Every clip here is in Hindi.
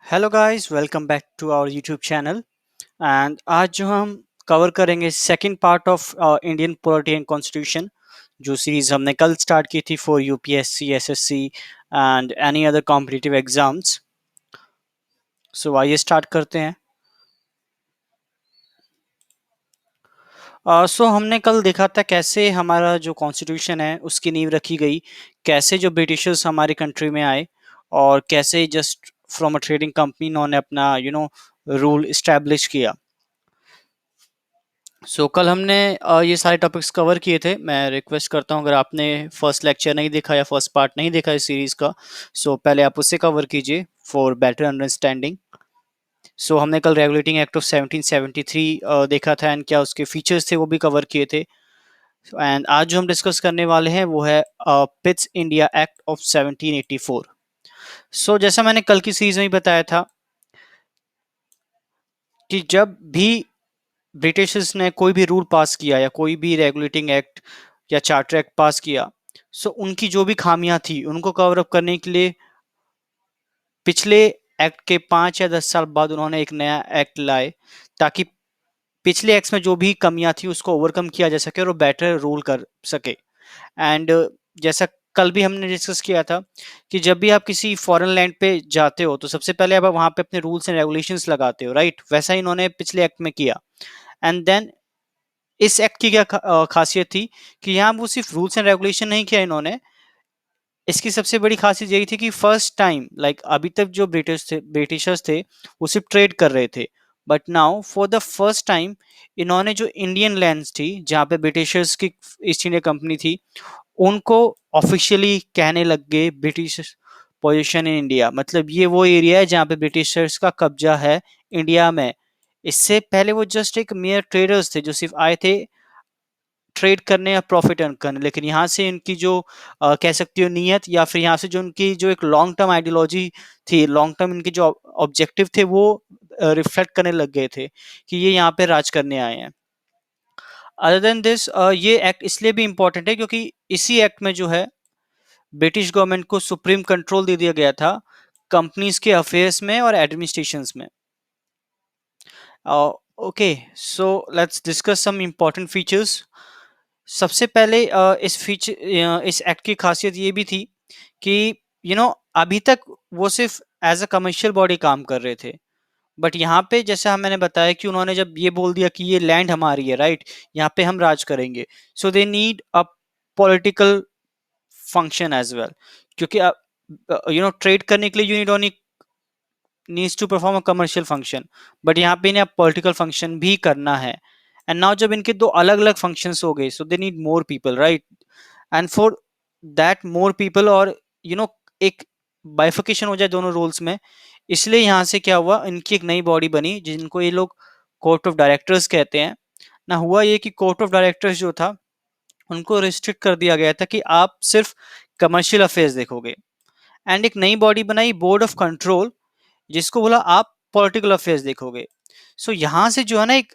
Hello guys, welcome back to our YouTube channel. And आज जो हम कवर करेंगे second part of Indian polity and constitution, जो सीरीज हमने कल स्टार्ट की थी for UPSC, SSC and any other competitive exams. So आइए स्टार्ट करते हैं। सो हमने कल देखा था कैसे हमारा जो कॉन्स्टिट्यूशन है उसकी नींव रखी गई, कैसे जो ब्रिटिशर्स हमारी कंट्री में आए और कैसे just from a trading company इन्होंने अपना रूल इस्टेब्लिश किया। कल हमने ये सारे टॉपिक्स कवर किए थे। मैं रिक्वेस्ट करता हूँ, अगर आपने फर्स्ट लेक्चर नहीं देखा या फर्स्ट पार्ट नहीं देखा इस सीरीज का, पहले आप उससे कवर कीजिए फॉर बेटर अंडरस्टैंडिंग। हमने कल रेगुलेटिंग एक्ट ऑफ 1773 देखा था, एंड क्या उसके फीचर्स थे वो भी कवर किए थे। एंड आज जो हम डिस्कस करने वाले हैं वो है पिट्स इंडिया एक्ट ऑफ 1784। जैसा मैंने कल की सीरीज में ही बताया था कि जब भी ब्रिटिशर्स ने कोई भी रूल पास किया या कोई भी रेगुलेटिंग एक्ट या चार्टर एक्ट पास किया, उनकी जो भी खामियां थी उनको कवर अप करने के लिए पिछले एक्ट के 5 या 10 साल बाद उन्होंने एक नया एक्ट लाए, ताकि पिछले एक्ट में जो भी कमियां थी उसको ओवरकम किया जा सके और वो बेटर रूल कर सके। एंड जैसा कल भी हमने डिस्कस किया था कि जब भी आप किसी फॉरेन लैंड पे जाते हो तो सबसे पहले आप वहां पे अपने रूल्स एंड रेगुलेशंस लगाते हो, राइट? वैसा ही इन्होंने पिछले एक्ट में किया। एंड देन इस एक्ट की क्या खासियत थी कि यहाँ वो सिर्फ रूल्स एंड रेगुलेशन नहीं किया इन्होंने, इसकी सबसे बड़ी खासियत यही थी कि फर्स्ट टाइम, लाइक अभी तक जो ब्रिटिशर्स थे वो सिर्फ ट्रेड कर रहे थे, but now for the first time इन्होंने जो इंडियन लैंड्स थी जहाँ पे ब्रिटिशर्स की ईस्ट इंडिया कंपनी थी उनको ऑफिशियली कहने लग गए ब्रिटिश पोजीशन इन इंडिया। मतलब ये वो एरिया है जहाँ पे ब्रिटिशर्स का कब्जा है इंडिया में। इससे पहले वो जस्ट एक मेयर ट्रेडर्स थे जो सिर्फ आए थे ट्रेड करने या प्रॉफिट अर्न करने, लेकिन यहाँ से इनकी जो कह सकती हो नीयत, या फिर यहाँ से जो उनकी जो एक लॉन्ग टर्म आइडियोलॉजी थी, लॉन्ग टर्म इनके जो ऑब्जेक्टिव थे वो रिफ्लेक्ट करने लग गए थे कि ये यहाँ पे राज करने आए हैं। अदर देन दिस, ये एक्ट इसलिए भी इम्पोर्टेंट है क्योंकि इसी एक्ट में जो है ब्रिटिश गवर्नमेंट को सुप्रीम कंट्रोल दे दिया गया था कंपनीज के अफेयर्स में और एडमिनिस्ट्रेशन में। Okay, so let's discuss some important features. सबसे पहले इस एक्ट की खासियत ये भी थी कि अभी तक वो सिर्फ एज अ कमर्शियल बॉडी काम कर रहे थे, बट यहाँ पे जैसा मैंने बताया कि उन्होंने जब ये बोल दिया कि ये लैंड हमारी है, राइट, यहाँ पे हम राज करेंगे, so they need a political function as well. क्योंकि ट्रेड करने के लिए unit only needs to perform a commercial function, but यहाँ पे इन्हें पॉलिटिकल फंक्शन भी करना है। एंड नाउ जब इनके दो अलग अलग फंक्शंस हो गए, so they need more people, right? And for that more people, और एक बाइफिकेशन हो जाए दोनों रोल्स में, इसलिए यहाँ से क्या हुआ, इनकी एक नई बॉडी बनी जिनको ये लोग कोर्ट ऑफ डायरेक्टर्स कहते हैं ना। हुआ ये कि कोर्ट ऑफ डायरेक्टर्स जो था उनको रिस्ट्रिक्ट कर दिया गया था कि आप सिर्फ कमर्शियल अफेयर्स देखोगे, एंड एक नई बॉडी बनाई बोर्ड ऑफ कंट्रोल, जिसको बोला आप पॉलिटिकल अफेयर्स देखोगे। यहाँ से जो है ना, एक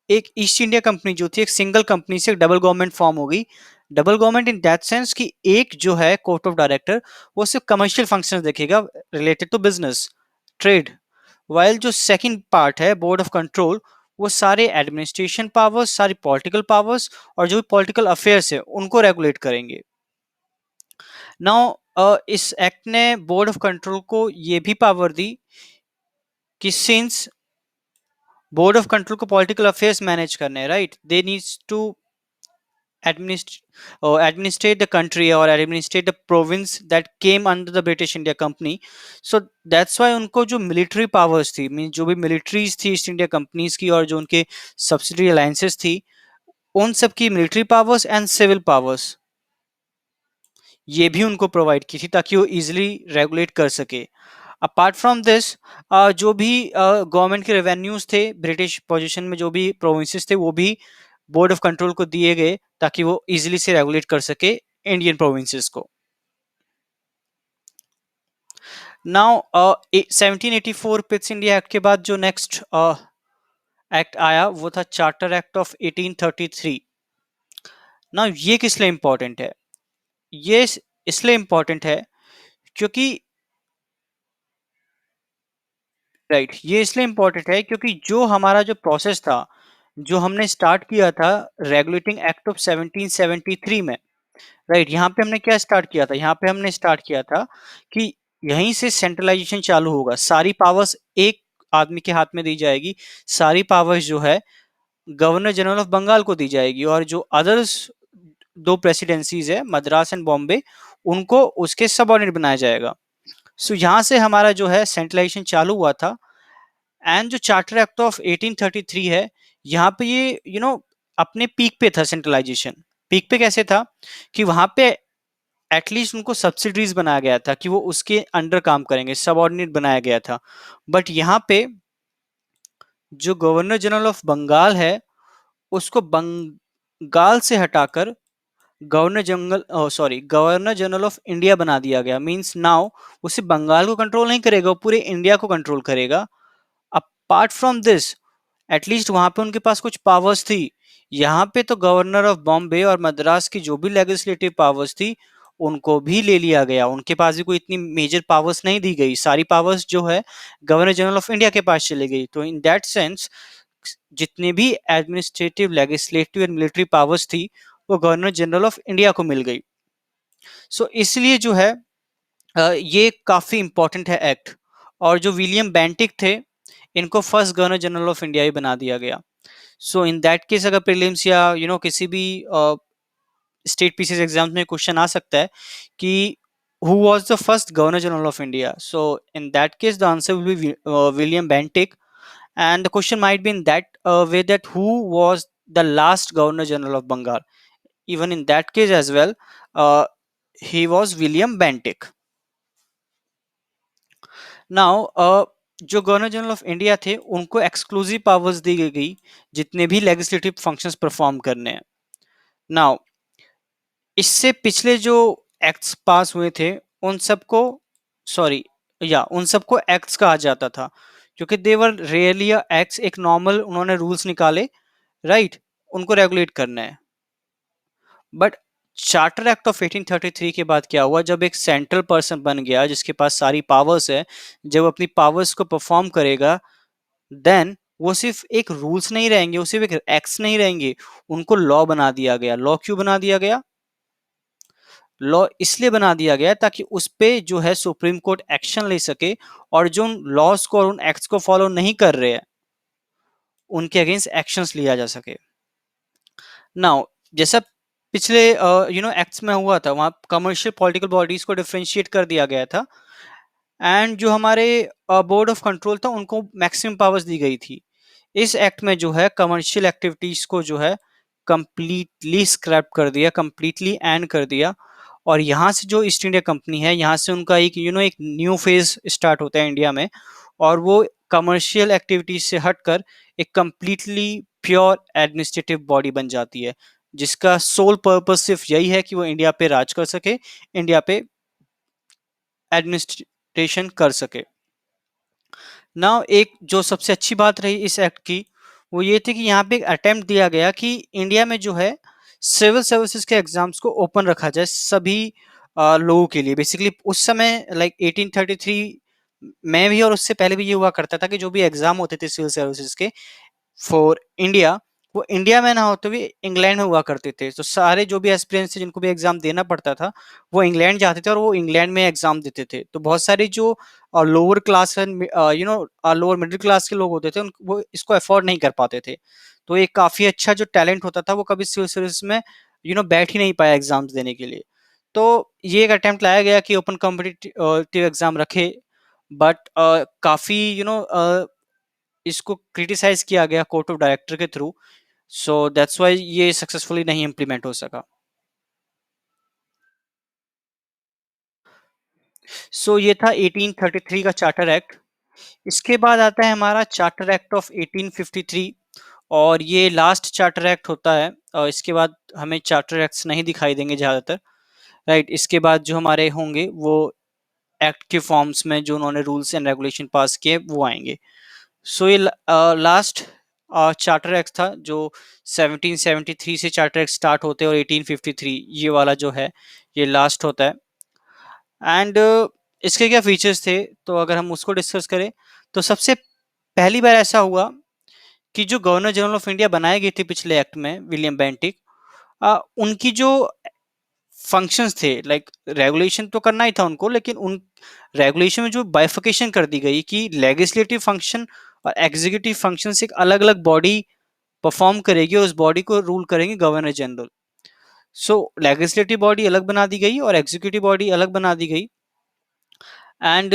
एक ईस्ट इंडिया कंपनी जो थी एक सिंगल कंपनी से एक डबल गवर्नमेंट फॉर्म हो गई। Double government in that sense कि एक जो है कोर्ट ऑफ डायरेक्टर वो सिर्फ कमर्शियल फंक्शंस देखेगा related to business, trade, while जो सेकंड पार्ट है बोर्ड ऑफ कंट्रोल वो सारे एडमिनिस्ट्रेशन पावर्स, सारी पॉलिटिकल पावर्स और जो भी पॉलिटिकल अफेयर्स है उनको रेगुलेट करेंगे। नाउ इस एक्ट ने बोर्ड ऑफ कंट्रोल को ये भी पावर दी कि सिंस बोर्ड ऑफ कंट्रोल को पॉलिटिकल अफेयर्स मैनेज करने हैं, right, they needs to administrate the country or administrate the province that came under the British India Company. So that's why उनको जो military powers थी, मीन जो भी militaries थी ईस्ट इंडिया कंपनीज की और जो उनके subsidiary alliances थी, उन सब की military powers and civil powers ये भी उनको प्रोवाइड की थी ताकि वो इजिली रेगुलेट कर सके। अपार्ट फ्रॉम दिस, जो भी गवर्नमेंट के रेवेन्यूज थे ब्रिटिश पोजीशन में, जो भी प्रोविंसेस थे वो भी बोर्ड ऑफ कंट्रोल को दिए गए ताकि वो इजिली से रेगुलेट कर सके इंडियन प्रोविंसेस को। नाउ 1784 पिट्स इंडिया एक्ट के बाद जो नेक्स्ट एक्ट आया वो था चार्टर एक्ट ऑफ 1833। नाउ ये किस लिए इंपॉर्टेंट है? ये इसलिए इंपॉर्टेंट है क्योंकि राइट, ये इसलिए इम्पोर्टेंट है क्योंकि जो हमारा जो प्रोसेस था, जो हमने स्टार्ट किया था रेगुलेटिंग एक्ट ऑफ 1773 में, राइट, यहाँ पे हमने क्या स्टार्ट किया था? यहाँ पे हमने स्टार्ट किया था कि यहीं से सेंट्रलाइजेशन चालू होगा, सारी पावर्स एक आदमी के हाथ में दी जाएगी, सारी पावर्स जो है गवर्नर जनरल ऑफ बंगाल को दी जाएगी, और जो अदर्स दो प्रेसिडेंसीज है मद्रास एंड बॉम्बे, उनको उसके सबऑर्डिनेट बनाया जाएगा। सो यहाँ से हमारा जो है सेंट्रलाइजेशन चालू हुआ था। एंड जो चार्टर एक्ट ऑफ 1833 है, यहाँ पे ये अपने पीक पे था सेंट्रलाइजेशन। पीक पे कैसे था कि वहां पे एटलीस्ट उनको सब्सिडीज बनाया गया था कि वो उसके अंडर काम करेंगे, सबऑर्डिनेट बनाया गया था। बट यहाँ पे जो गवर्नर जनरल ऑफ बंगाल है, उसको बंगाल से हटाकर गवर्नर जनरल ऑफ इंडिया बना दिया गया। मींस नाउ उसे बंगाल को कंट्रोल नहीं करेगा, वो पूरे इंडिया को कंट्रोल करेगा। अपार्ट फ्रॉम दिस, एटलीस्ट वहां पे उनके पास कुछ पावर्स थी। यहाँ पे तो गवर्नर ऑफ बॉम्बे और मद्रास की जो भी लेजिस्लेटिव पावर्स थी, उनको भी ले लिया गया। उनके पास भी कोई इतनी मेजर पावर्स नहीं दी गई, सारी पावर्स जो है गवर्नर जनरल ऑफ इंडिया के पास चली गई। तो इन दैट सेंस जितने भी administrative, legislative and military powers थी, वो गवर्नर जनरल ऑफ इंडिया को मिल गई। सो इसलिए जो है ये काफी इंपॉर्टेंट है एक्ट। और जो विलियम बेंटिक थे, इनको first governor general of India ही बना दिया गया। सो इन दैट केस अगर प्रीलिम्स या किसी भी स्टेट पीसीएस एग्जाम्स में क्वेश्चन आ सकता है कि who was the first governor general of India, so in that case the answer will be William Bentinck. And the question might be in that way, that who was the last governor general of Bengal. Even in that case as well, uh, he was William Bentinck. Now जो गवर्नर जनरल ऑफ इंडिया थे, उनको एक्सक्लूसिव पावर्स दी गई जितने भी लेजिस्लेटिव फंक्शंस परफॉर्म करने हैं। नाउ इससे पिछले जो एक्ट्स पास हुए थे, उन सबको सॉरी या उन सबको एक्ट्स कहा जाता था, क्योंकि देवर रियली एक्ट्स, एक नॉर्मल उन्होंने रूल्स निकाले, राइट, उनको रेगुलेट करना है। बट चार्टर एक्ट ऑफ 1833 के बाद क्या हुआ, जब एक सेंट्रल पर्सन बन गया जिसके पास सारी पावर्स है, जब अपनी पावर्स को परफॉर्म करेगा, देन वो सिर्फ एक रूल्स नहीं रहेंगे, वो सिर्फ एक एक्ट्स नहीं रहेंगे, उनको लॉ बना दिया गया। लॉ क्यों बना दिया गया? लॉ इसलिए बना दिया गया ताकि उस पे जो है सुप्रीम कोर्ट एक्शन ले सके, और जो उन लॉज को और उन एक्ट्स को फॉलो नहीं कर रहे हैं, उनके अगेंस्ट एक्शंस लिया जा सके। नाउ जैसा पिछले एक्ट्स में हुआ था, वहां कमर्शियल पॉलिटिकल बॉडीज को डिफरेंशिएट कर दिया गया था, एंड जो हमारे बोर्ड ऑफ कंट्रोल था, उनको मैक्सिमम पावर्स दी गई थी। इस एक्ट में जो है कमर्शियल एक्टिविटीज को जो है कंप्लीटली स्क्रैप कर दिया, कंप्लीटली एंड कर दिया। और यहाँ से जो ईस्ट इंडिया कंपनी है, यहाँ से उनका एक एक न्यू फेज स्टार्ट होता है इंडिया में, और वो कमर्शियल एक्टिविटीज से हटकर एक कंप्लीटली प्योर एडमिनिस्ट्रेटिव बॉडी बन जाती है, जिसका सोल पर्पस सिर्फ यही है कि वो इंडिया पे राज कर सके, इंडिया पे एडमिनिस्ट्रेशन कर सके। नाउ एक जो सबसे अच्छी बात रही इस एक्ट की, वो ये थी कि यहाँ पे एक अटेम्प्ट दिया गया कि इंडिया में जो है सिविल सर्विसेज के एग्जाम्स को ओपन रखा जाए सभी लोगों के लिए। बेसिकली उस समय लाइक 1833 में भी और उससे पहले भी ये हुआ करता था कि जो भी एग्जाम होते थे सिविल सर्विसेज के फॉर इंडिया, वो इंडिया में ना होते हुए इंग्लैंड में हुआ करते थे। तो सारे जो भी एस्पिरेंट्स थे जिनको भी एग्जाम देना पड़ता था, वो इंग्लैंड जाते थे और वो इंग्लैंड में एग्जाम देते थे। तो बहुत सारे जो lower class lower middle class के लोग होते थे, वो इसको अफोर्ड नहीं कर पाते थे। तो एक काफी अच्छा जो टैलेंट होता था, वो कभी सिविल सर्विस में बैठ ही नहीं पाया एग्जाम्स देने के लिए। तो ये एक अटेम्प्ट लाया गया कि ओपन कॉम्पिटिटिव एग्जाम रखे। बट काफी इसको क्रिटिसाइज किया गया कोर्ट ऑफ डायरेक्टर के थ्रू। सो दैट्स व्हाई ये सक्सेसफुली नहीं इंप्लीमेंट हो सका। सो ये था 1833 का चार्टर एक्ट। इसके बाद आता है हमारा चार्टर एक्ट ऑफ 1853, और ये लास्ट चार्टर एक्ट होता है। और इसके बाद हमें चार्टर एक्ट्स नहीं दिखाई देंगे ज़्यादातर, राइट। इसके बाद जो हमारे होंगे वो एक्ट के फॉर्म्स में जो उन्होंने रूल्स एंड रेगुलेशन पास किए वो आएंगे। सो ये लास्ट चार्टर एक्ट था जो 1773 से चार्टर एक्ट स्टार्ट होते हैं, और 1853 ये वाला जो है ये लास्ट होता है। एंड इसके क्या फीचर्स थे, तो अगर हम उसको डिस्कस करें, तो सबसे पहली बार ऐसा हुआ कि जो गवर्नर जनरल ऑफ इंडिया बनाए गए थे पिछले एक्ट में, विलियम बेंटिक, उनकी जो फंक्शंस थे, लाइक रेगुलेशन तो करना ही था उनको, लेकिन उन रेगुलेशन में जो बाइफिकेशन कर दी गई कि लेजिस्लेटिव फंक्शन और एग्जीक्यूटिव फंक्शन एक अलग अलग बॉडी परफॉर्म करेगी और उस बॉडी को रूल करेंगे गवर्नर जनरल। सो लेजिस्लेटिव बॉडी अलग बना दी गई और एग्जीक्यूटिव बॉडी अलग बना दी गई। एंड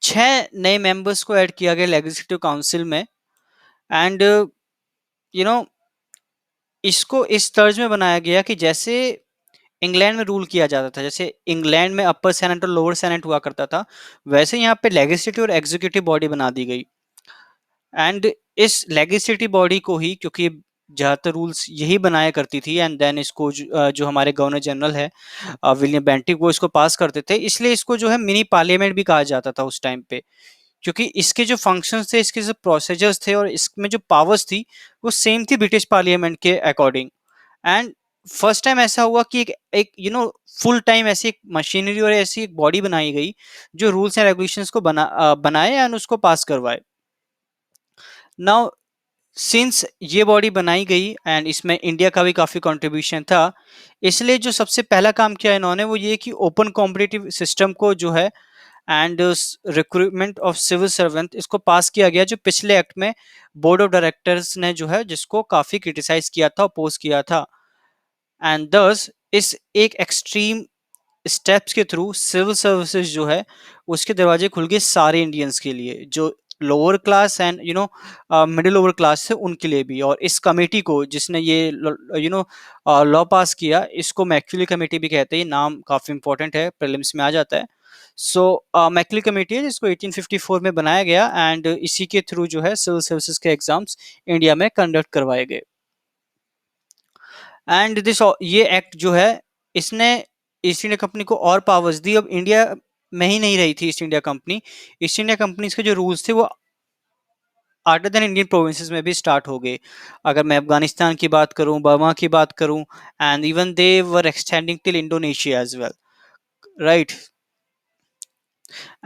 6 नए मेंबर्स को ऐड किया गया लेजिस्लेटिव काउंसिल में। एंड यू नो इसको इस तर्ज में बनाया गया कि जैसे इंग्लैंड में रूल किया जाता था, जैसे इंग्लैंड में अपर सेनेट और लोअर सेनेट हुआ करता था, वैसे यहाँ पे लेजिस्लेटिव और एग्जीक्यूटिव बॉडी बना दी गई। एंड इस लेजिस्लेटिव बॉडी को ही, क्योंकि ज्यादातर रूल्स यही बनाया करती थी, एंड देन इसको जो हमारे गवर्नर जनरल है विलियम बेंटिक, वो इसको पास करते थे, इसलिए इसको जो है मिनी पार्लियामेंट भी कहा जाता था उस टाइम पे। क्योंकि इसके जो फंक्शंस थे, इसके जो प्रोसीजर्स थे और इसमें जो पावर्स थी, वो सेम थी ब्रिटिश पार्लियामेंट के अकॉर्डिंग। एंड फर्स्ट टाइम ऐसा हुआ कि एक फुल टाइम ऐसी एक मशीनरी और ऐसी एक बॉडी बनाई गई जो रूल्स एंड रेगुलेशंस को बनाए एंड उसको पास करवाए। नाउ सिंस ये बॉडी बनाई गई एंड इसमें इंडिया का भी काफी कंट्रीब्यूशन था, इसलिए जो सबसे पहला काम किया इन्होंने वो ये कि ओपन कॉम्पिटिटिव सिस्टम को जो है and recruitment of civil servant, इसको पास किया गया, जो पिछले एक्ट में बोर्ड ऑफ डायरेक्टर्स ने जो है जिसको काफी क्रिटिसाइज किया था, अपोज किया था। एंड दस इस एक एक्सट्रीम स्टेप्स के थ्रू सिविल सर्विसेज जो है उसके दरवाजे खुल गए सारे इंडियंस के लिए, जो lower class and middle lower class है उनके लिए भी। और इस कमेटी को जिसने ये लॉ पास किया, इसको मैक्यूली कमेटी भी कहते हैं, नाम काफी इंपॉर्टेंट है, प्रीलिम्स में आ जाता है। सो मैक्यूली कमेटी है जिसको 1854 में बनाया गया, एंड इसी के थ्रू जो है सिविल सर्विसेज के एग्जाम्स इंडिया में कंडक्ट करवाए गए। एंड दिस ये एक्ट जो है, इसने ईस्ट इंडिया कंपनी को और पावर्स दी। अब इंडिया में ही नहीं रही थी east India company, east India company के जो रूल्स थे वो अदर देन इंडियन प्रोविंसेस में भी स्टार्ट हो गए। अगर मैं अफगानिस्तान की बात करूं, बर्मा की बात करूं, and even they were extending till Indonesia as well, right.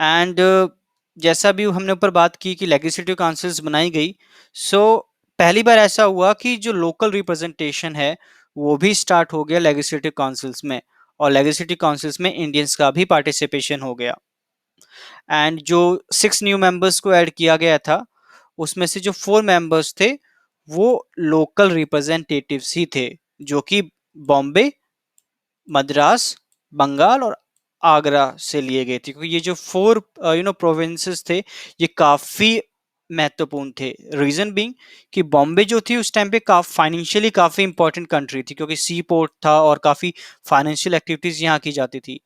And जैसा भी हमने ऊपर बात की कि लेजिस्लेटिव काउंसिल्स बनाई गई, सो पहली बार ऐसा हुआ कि जो लोकल रिप्रेजेंटेशन है वो भी स्टार्ट हो गया लेजिस्लेटिव काउंसिल्स में, और लेजिस्लेटिव काउंसिल्स में इंडियंस का भी पार्टिसिपेशन हो गया। एंड जो 6 न्यू मेंबर्स को ऐड किया गया था, उसमें से जो 4 मेंबर्स थे वो लोकल रिप्रेजेंटेटिव्स ही थे, जो कि बॉम्बे, मद्रास, बंगाल और आगरा से लिए गए थे। क्योंकि ये जो 4 प्रोविंसेस थे, ये काफी महत्वपूर्ण थे। रीजन बीइंग कि बॉम्बे जो थी उस टाइम पे फाइनेंशियली काफी इंपॉर्टेंट कंट्री थी, क्योंकि सी पोर्ट था और काफी फाइनेंशियल एक्टिविटीज यहाँ की जाती थी।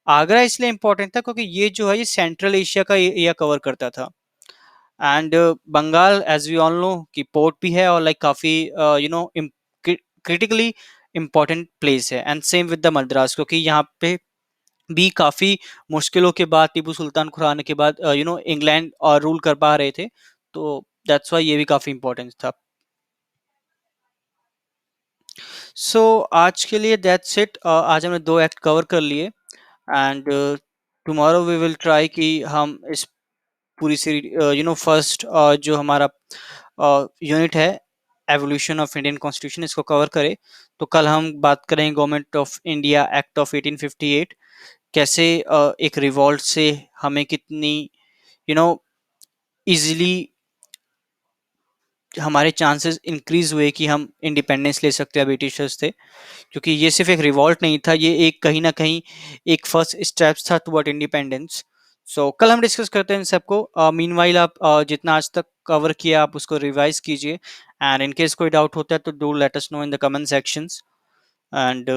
आगरा इसलिए इंपॉर्टेंट था क्योंकि ये जो है ये सेंट्रल एशिया का एरिया कवर करता था। And Bengal as we all know कि पोर्ट भी है और लाइक काफी क्रिटिकली इंपॉर्टेंट प्लेस है। And same with the Madras, क्योंकि यहाँ पे भी काफी मुश्किलों के बाद टीपू सुल्तान खुराना के बाद इंग्लैंड और रूल कर पा रहे थे, तो दैट्स वाई ये भी काफी इंपॉर्टेंट था। सो आज के लिए दैट्स इट। आज हमने 2 एक्ट कवर कर लिए, and tomorrow we will try कि हम इस पूरी सीरीज फर्स्ट जो हमारा यूनिट है एवोल्यूशन ऑफ इंडियन कॉन्स्टिट्यूशन, इसको कवर करें। तो कल हम बात करेंगे government of India act of 1858, कैसे एक रिवॉल्ट से हमें कितनी यू नो इजीली हमारे चांसेस इंक्रीज हुए कि हम इंडिपेंडेंस ले सकते हैं ब्रिटिशर्स से। क्योंकि ये सिर्फ एक रिवॉल्ट नहीं था, ये एक कहीं ना कहीं एक फर्स्ट स्टेप्स था टुवर्ड इंडिपेंडेंस। सो कल हम डिस्कस करते हैं इन सबको। मीनवाइल आप जितना आज तक कवर किया आप उसको रिवाइज कीजिए, एंड इन केस कोई डाउट होता है तो do let us know in the comment sections. And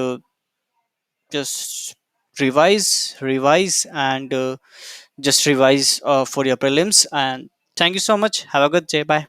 just revise and just revise for your prelims. And thank you so much. Have a good day. Bye.